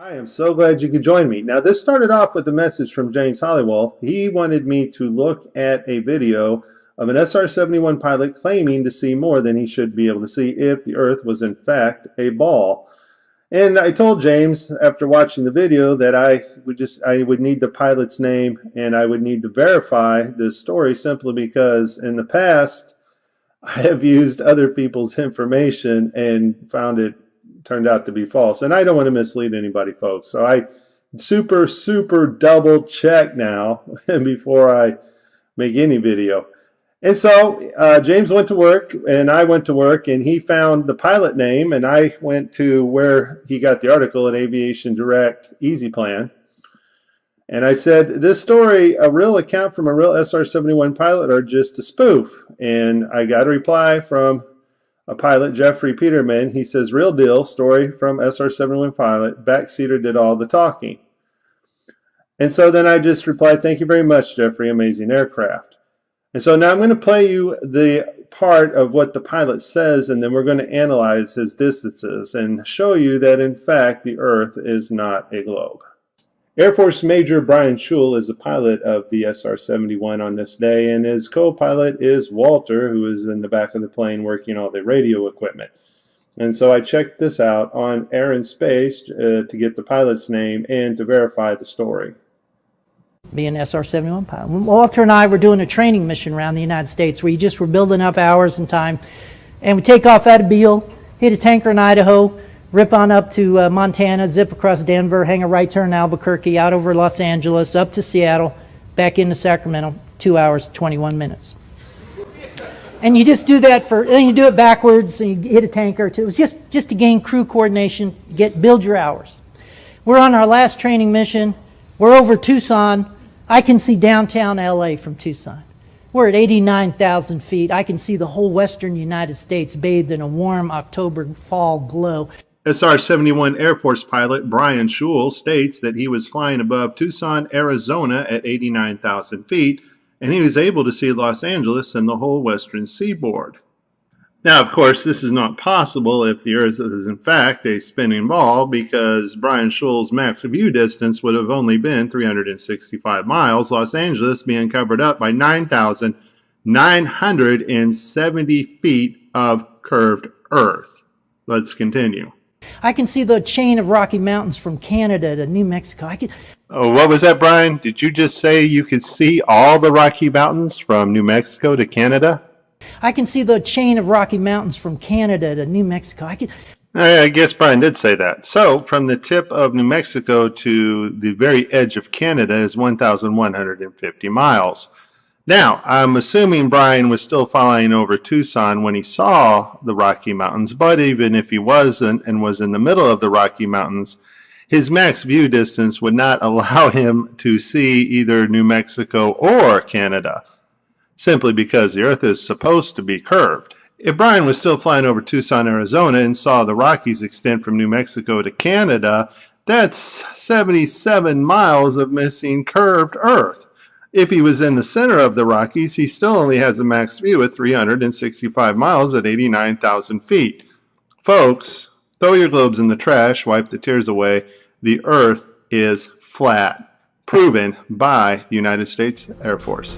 I am so glad you could join me. Now, this started off with a message from James Hollywell. He wanted me to look at a video of an SR-71 pilot claiming to see more than he should be able to see if the Earth was in fact a ball. And I told James after watching the video that I would need the pilot's name and I would need to verify this story simply because in the past I have used other people's information and found it turned out to be false. And I don't want to mislead anybody, folks. So I super double check now before I make any video. And so James went to work and I went to work and he found the pilot name and I went to where he got the article at Aviation Direct Easy Plan. And I said, this story, a real account from a real SR-71 pilot or just a spoof? And I got a reply from a pilot, Jeffrey Peterman. He says, real deal, story from SR-71 pilot, backseater did all the talking. And so then I just replied, thank you very much, Jeffrey, amazing aircraft. And so now I'm going to play you the part of what the pilot says, and then we're going to analyze his distances and show you that, in fact, the Earth is not a globe. Air Force Major Brian Schul is the pilot of the SR-71 on this day, and his co-pilot is Walter, who is in the back of the plane working all the radio equipment. And so I checked this out on Air and Space to get the pilot's name and to verify the story. Be an SR-71 pilot. Walter and I were doing a training mission around the United States where you just were building up hours and time. And we take off out of Beale, hit a tanker in Idaho, rip on up to Montana, zip across Denver, hang a right turn in Albuquerque, out over Los Angeles, up to Seattle, back into Sacramento, 2 hours, 21 minutes. And you just do that then you do it backwards, and you hit a tanker. It was just to gain crew coordination, build your hours. We're on our last training mission. We're over Tucson. I can see downtown LA from Tucson. We're at 89,000 feet. I can see the whole western United States bathed in a warm October fall glow. SR-71 Air Force pilot Brian Schul states that he was flying above Tucson, Arizona at 89,000 feet, and he was able to see Los Angeles and the whole western seaboard. Now, of course, this is not possible if the Earth is in fact a spinning ball, because Brian Schul's max view distance would have only been 365 miles, Los Angeles being covered up by 9,970 feet of curved Earth. Let's continue. I can see the chain of Rocky Mountains from Canada to New Mexico. Oh, what was that, Brian? Did you just say you could see all the Rocky Mountains from New Mexico to Canada? I can see the chain of Rocky Mountains from Canada to New Mexico. I guess Brian did say that. So, from the tip of New Mexico to the very edge of Canada is 1,150 miles. Now, I'm assuming Brian was still flying over Tucson when he saw the Rocky Mountains, but even if he wasn't and was in the middle of the Rocky Mountains, his max view distance would not allow him to see either New Mexico or Canada, simply because the Earth is supposed to be curved. If Brian was still flying over Tucson, Arizona and saw the Rockies extend from New Mexico to Canada, that's 77 miles of missing curved Earth. If he was in the center of the Rockies, he still only has a max view at 365 miles at 89,000 feet. Folks, throw your globes in the trash, wipe the tears away. The Earth is flat, proven by the United States Air Force.